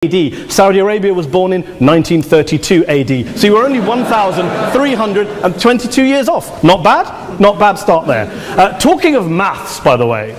AD. Saudi Arabia was born in 1932 AD. So you were only 1,322 years off. Not bad? Not bad start there. Talking of maths, by the way,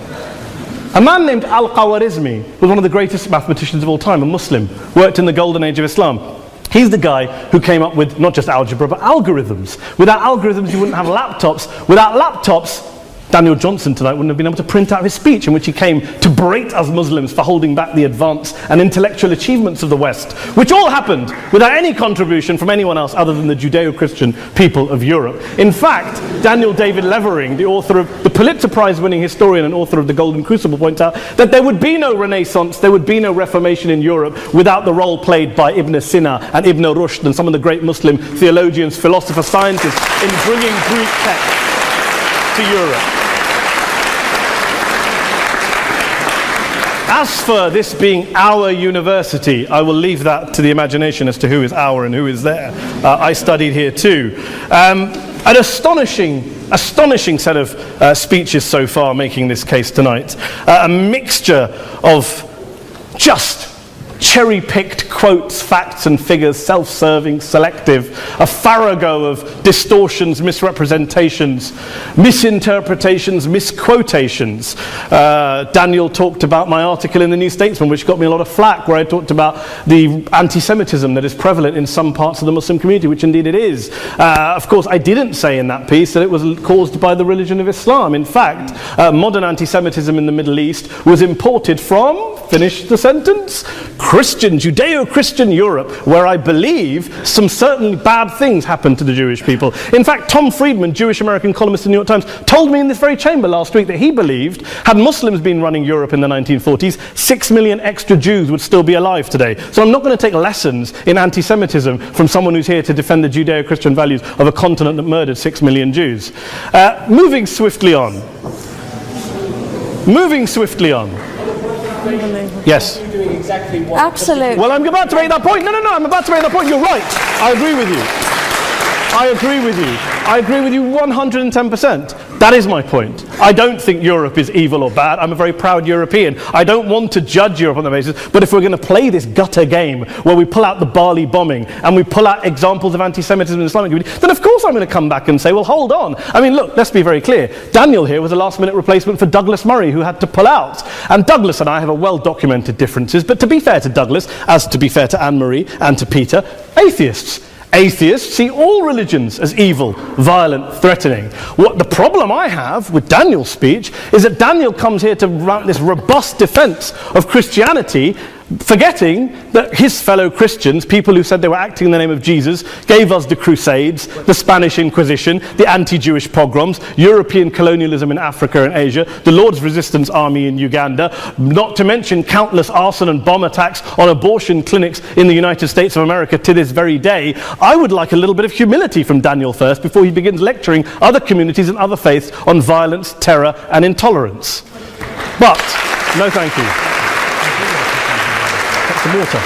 a man named Al-Khwarizmi was one of the greatest mathematicians of all time, a Muslim, worked in the golden age of Islam. He's the guy who came up with not just algebra, but algorithms. Without algorithms, you wouldn't have laptops. Without laptops, Daniel Johnson tonight wouldn't have been able to print out his speech in which he came to berate us Muslims for holding back the advance and intellectual achievements of the West, which all happened without any contribution from anyone else other than the Judeo-Christian people of Europe. In fact, Daniel David Levering, the author of the Pulitzer Prize-winning historian and author of The Golden Crucible, points out that there would be no Renaissance, there would be no Reformation in Europe without the role played by Ibn Sina and Ibn Rushd and some of the great Muslim theologians, philosophers, scientists in bringing Greek texts to Europe. As for this being our university, I will leave that to the imagination as to who is our and who is there. I studied here too. An astonishing set of speeches so far making this case tonight. A mixture of just cherry-picked quotes, facts and figures, self-serving, selective, a farrago of distortions, misrepresentations, misinterpretations, misquotations. Daniel talked about my article in the New Statesman, which got me a lot of flack, where I talked about the anti-Semitism that is prevalent in some parts of the Muslim community, which indeed it is. Of course, I didn't say in that piece that it was caused by the religion of Islam. In fact, modern anti-Semitism in the Middle East was imported from, finish the sentence, Christian, Judeo-Christian Europe, where I believe some certainly bad things happened to the Jewish people. In fact, Tom Friedman, Jewish-American columnist in the New York Times, told me in this very chamber last week that he believed, had Muslims been running Europe in the 1940s, 6 million extra Jews would still be alive today. So I'm not going to take lessons in anti-Semitism from someone who's here to defend the Judeo-Christian values of a continent that murdered 6 million Jews. Moving swiftly on. Yes. Absolutely. Well, I'm about to make that point. No, I'm about to make that point. You're right. I agree with you. I agree with you 110%. That is my point. I don't think Europe is evil or bad. I'm a very proud European. I don't want to judge Europe on that basis, but if we're going to play this gutter game where we pull out the Bali bombing and we pull out examples of anti-Semitism in the Islamic community, then of course I'm going to come back and say, well, hold on. I mean, look, let's be very clear. Daniel here was a last-minute replacement for Douglas Murray, who had to pull out. And Douglas and I have a well-documented differences, but to be fair to Douglas, as to be fair to Anne-Marie and to Peter, atheists see all religions as evil, violent, threatening. What the problem I have with Daniel's speech is that Daniel comes here to run this robust defense of Christianity, forgetting that his fellow Christians, people who said they were acting in the name of Jesus, gave us the Crusades, the Spanish Inquisition, the anti-Jewish pogroms, European colonialism in Africa and Asia, the Lord's Resistance Army in Uganda, not to mention countless arson and bomb attacks on abortion clinics in the United States of America to this very day. I would like a little bit of humility from Daniel first before he begins lecturing other communities and other faiths on violence, terror and intolerance. But, no thank you. Some water.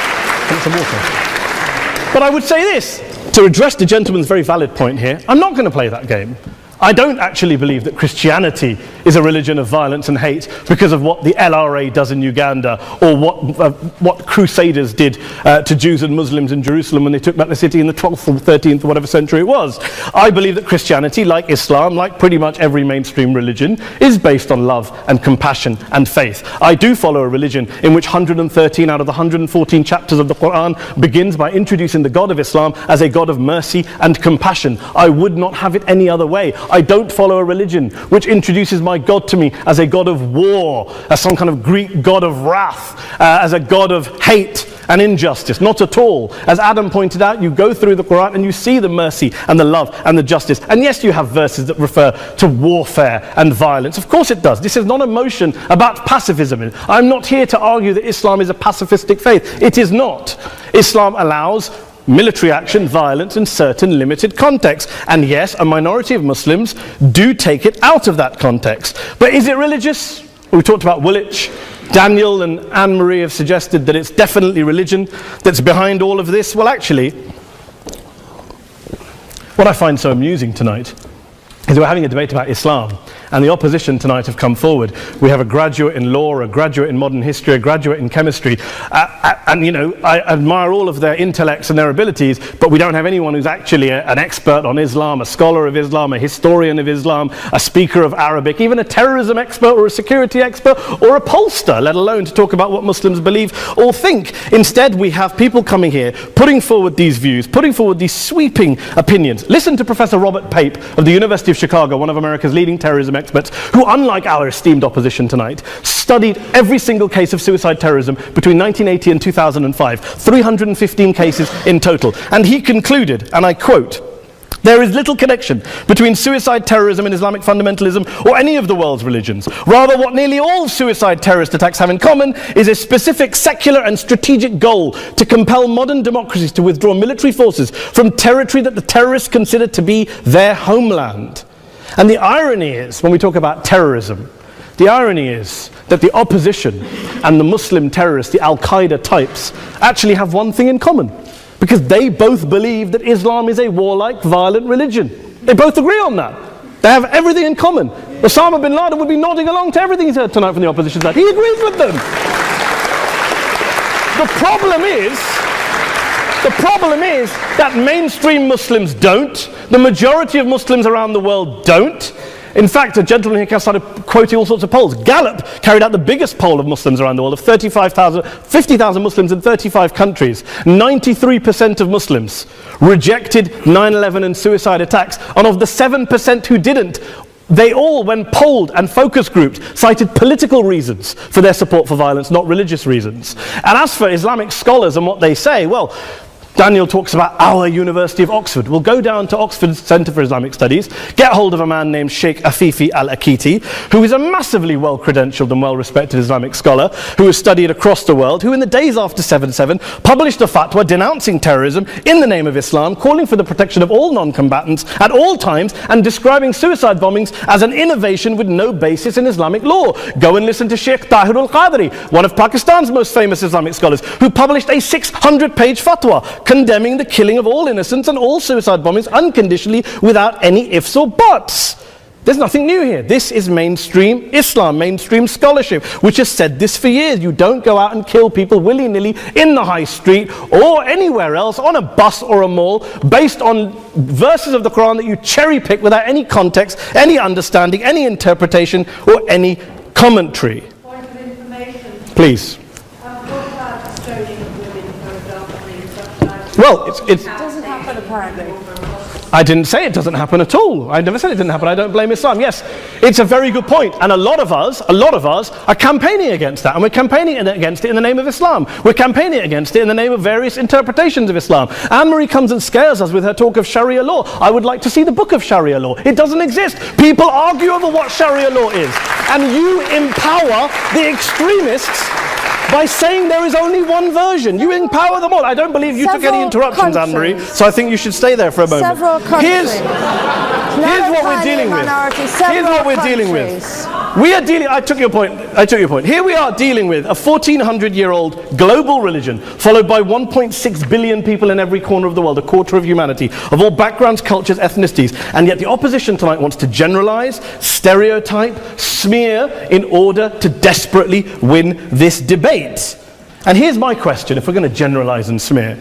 But I would say this, to address the gentleman's very valid point here, I'm not going to play that game. I don't actually believe that Christianity is a religion of violence and hate because of what the LRA does in Uganda or what Crusaders did to Jews and Muslims in Jerusalem when they took back the city in the 12th or 13th or whatever century it was. I believe that Christianity, like Islam, like pretty much every mainstream religion, is based on love and compassion and faith. I do follow a religion in which 113 out of the 114 chapters of the Quran begins by introducing the God of Islam as a God of mercy and compassion. I would not have it any other way. I don't follow a religion which introduces my God to me as a God of war, as some kind of Greek God of wrath, as a God of hate and injustice. Not at all. As Adam pointed out, you go through the Quran and you see the mercy and the love and the justice. And yes, you have verses that refer to warfare and violence. Of course it does. This is not a motion about pacifism. I'm not here to argue that Islam is a pacifistic faith. It is not. Islam allows military action, violence in certain limited contexts. And yes, a minority of Muslims do take it out of that context. But is it religious? We talked about Woolwich. Daniel and Anne-Marie have suggested that it's definitely religion that's behind all of this. Well, actually, what I find so amusing tonight is we're having a debate about Islam. and the opposition tonight have come forward. We have a graduate in law, a graduate in modern history, a graduate in chemistry, and you know, I admire all of their intellects and their abilities, but we don't have anyone who's actually an expert on Islam, a scholar of Islam, a historian of Islam, a speaker of Arabic, even a terrorism expert or a security expert or a pollster, let alone to talk about what Muslims believe or think. Instead, we have people coming here, putting forward these views, putting forward these sweeping opinions. Listen to Professor Robert Pape of the University of Chicago, one of America's leading terrorism experts, who, unlike our esteemed opposition tonight, studied every single case of suicide terrorism between 1980 and 2005, 315 cases in total. And he concluded, and I quote, "There is little connection between suicide terrorism and Islamic fundamentalism or any of the world's religions. Rather, what nearly all suicide terrorist attacks have in common is a specific secular and strategic goal to compel modern democracies to withdraw military forces from territory that the terrorists consider to be their homeland." And the irony is, when we talk about terrorism, the irony is that the opposition and the Muslim terrorists, the Al-Qaeda types, actually have one thing in common. Because they both believe that Islam is a warlike, violent religion. They both agree on that. They have everything in common. Osama bin Laden would be nodding along to everything he's heard tonight from the opposition side. He agrees with them. The problem is that mainstream Muslims don't. The majority of Muslims around the world don't. In fact, a gentleman here started quoting all sorts of polls. Gallup carried out the biggest poll of Muslims around the world, of 50,000 Muslims in 35 countries. 93% of Muslims rejected 9/11 and suicide attacks. And of the 7% who didn't, they all, when polled and focus grouped, cited political reasons for their support for violence, not religious reasons. And as for Islamic scholars and what they say, well, Daniel talks about our University of Oxford. We'll go down to Oxford Centre for Islamic Studies, get hold of a man named Sheikh Afifi al-Akiti, who is a massively well-credentialed and well-respected Islamic scholar, who has studied across the world, who in the days after 7/7 published a fatwa denouncing terrorism in the name of Islam, calling for the protection of all non-combatants at all times, and describing suicide bombings as an innovation with no basis in Islamic law. Go and listen to Sheikh Tahir al-Qadri, one of Pakistan's most famous Islamic scholars, who published a 600-page fatwa condemning the killing of all innocents and all suicide bombings unconditionally without any ifs or buts. There's nothing new here. This is mainstream Islam, mainstream scholarship, which has said this for years. You don't go out and kill people willy-nilly in the high street or anywhere else, on a bus or a mall, based on verses of the Quran that you cherry-pick without any context, any understanding, any interpretation, or any commentary. Point of information. Please. What about stoning of women, for example, in such Well, It doesn't happen, apparently. I didn't say it doesn't happen at all. I never said it didn't happen. I don't blame Islam. Yes, it's a very good point. And a lot of us are campaigning against that. And we're campaigning against it in the name of Islam. We're campaigning against it in the name of various interpretations of Islam. Anne-Marie comes and scares us with her talk of Sharia law. I would like to see the book of Sharia law. It doesn't exist. People argue over what Sharia law is. And you empower the extremists by saying there is only one version. You empower them all. I don't believe you took any interruptions, Anne-Marie, so I think you should stay there for a moment. Several countries. Here's what we're dealing with. Here's what we're dealing with. I took your point. Here we are dealing with a 1400-year-old global religion, followed by 1.6 billion people in every corner of the world, a quarter of humanity, of all backgrounds, cultures, ethnicities. And yet the opposition tonight wants to generalize, stereotype, smear in order to desperately win this debate. And here's my question, if we're going to generalize and smear.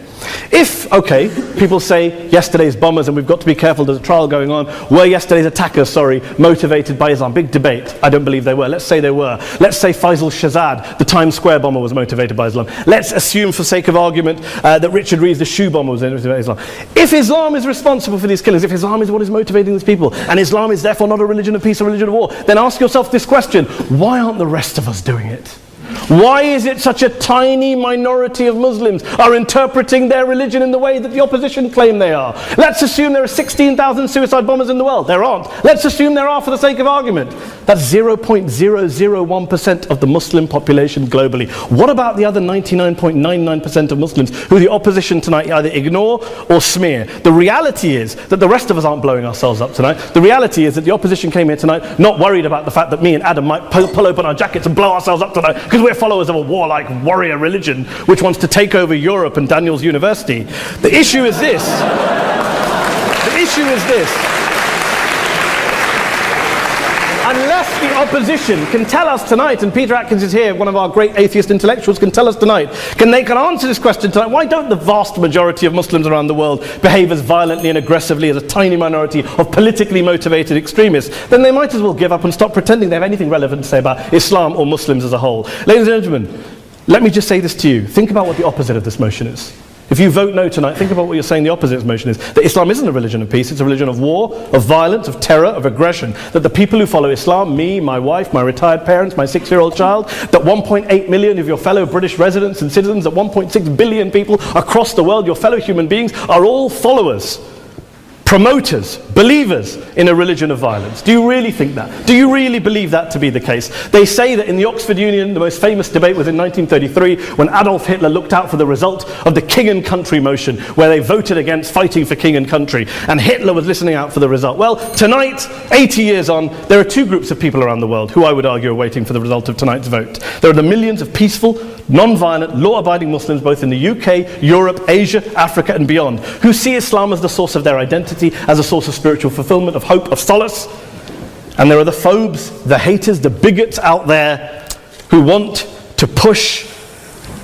If, okay, people say yesterday's bombers, and we've got to be careful, there's a trial going on, were yesterday's attackers, motivated by Islam? Big debate. I don't believe they were. Let's say they were. Let's say Faisal Shahzad, the Times Square bomber, was motivated by Islam. Let's assume, for sake of argument, that Richard Reeves, the shoe bomber, was motivated by Islam. If Islam is responsible for these killings, if Islam is what is motivating these people, and Islam is therefore not a religion of peace, a religion of war, then ask yourself this question: why aren't the rest of us doing it? Why is it such a tiny minority of Muslims are interpreting their religion in the way that the opposition claim they are? Let's assume there are 16,000 suicide bombers in the world. There aren't. Let's assume there are for the sake of argument. That's 0.001% of the Muslim population globally. What about the other 99.99% of Muslims who the opposition tonight either ignore or smear? The reality is that the rest of us aren't blowing ourselves up tonight. The reality is that the opposition came here tonight not worried about the fact that me and Adam might pull open our jackets and blow ourselves up tonight because we're followers of a warlike warrior religion which wants to take over Europe and Daniel's university. The issue is this. The issue is this. unless the opposition can tell us tonight, and Peter Atkins is here, one of our great atheist intellectuals, can tell us tonight, they can answer this question tonight, why don't the vast majority of Muslims around the world behave as violently and aggressively as a tiny minority of politically motivated extremists? Then they might as well give up and stop pretending they have anything relevant to say about Islam or Muslims as a whole. Ladies and gentlemen, let me just say this to you. Think about what the opposite of this motion is. If you vote no tonight, think about what you're saying the opposite of this motion is. That Islam isn't a religion of peace, it's a religion of war, of violence, of terror, of aggression. That the people who follow Islam, me, my wife, my retired parents, my 6-year-old child, that 1.8 million of your fellow British residents and citizens, that 1.6 billion people across the world, your fellow human beings, are all followers, promoters, believers in a religion of violence. Do you really think that? Do you really believe that to be the case? They say that in the Oxford Union, the most famous debate was in 1933 when Adolf Hitler looked out for the result of the King and Country motion, where they voted against fighting for King and Country, and Hitler was listening out for the result. Well, tonight, 80 years on, there are two groups of people around the world who I would argue are waiting for the result of tonight's vote. There are the millions of peaceful, non-violent, law-abiding Muslims both in the UK, Europe, Asia, Africa and beyond, who see Islam as the source of their identity, as a source of spiritual fulfillment, of hope, of solace. And there are the phobes, the haters, the bigots out there who want to push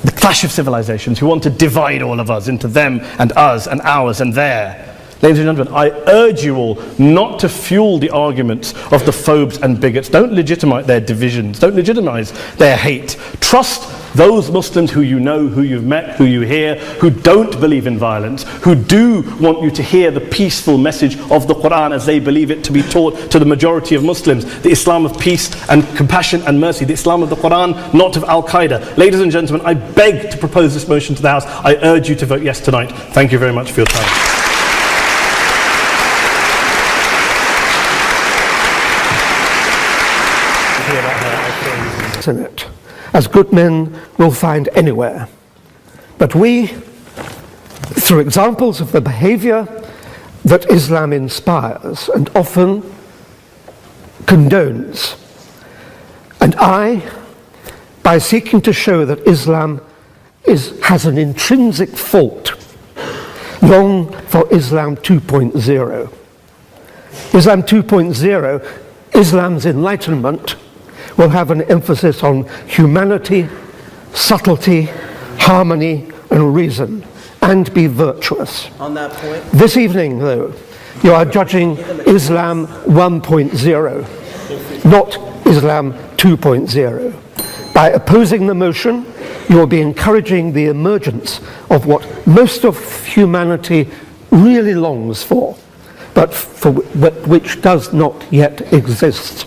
the clash of civilizations, who want to divide all of us into them and us and ours and their. Ladies and gentlemen, I urge you all not to fuel the arguments of the phobes and bigots. Don't legitimize their divisions. Don't legitimize their hate. Trust those Muslims who you know, who you've met, who you hear, who don't believe in violence, who do want you to hear the peaceful message of the Quran as they believe it to be taught to the majority of Muslims, the Islam of peace and compassion and mercy, the Islam of the Quran, not of Al-Qaeda. Ladies and gentlemen, I beg to propose this motion to the House. I urge you to vote yes tonight. Thank you very much for your time. In it, as good men will find anywhere. But we, through examples of the behavior that Islam inspires and often condones, and I, by seeking to show that Islam has an intrinsic fault, long for Islam 2.0. Islam 2.0, Islam's enlightenment, will have an emphasis on humanity, subtlety, harmony, and reason, and be virtuous. On that point, this evening, though, you are judging Islam 1.0, not Islam 2.0. By opposing the motion, you will be encouraging the emergence of what most of humanity really longs for, but for which does not yet exist.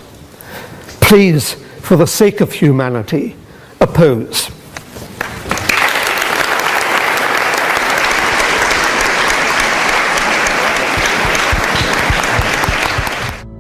Please, for the sake of humanity, oppose.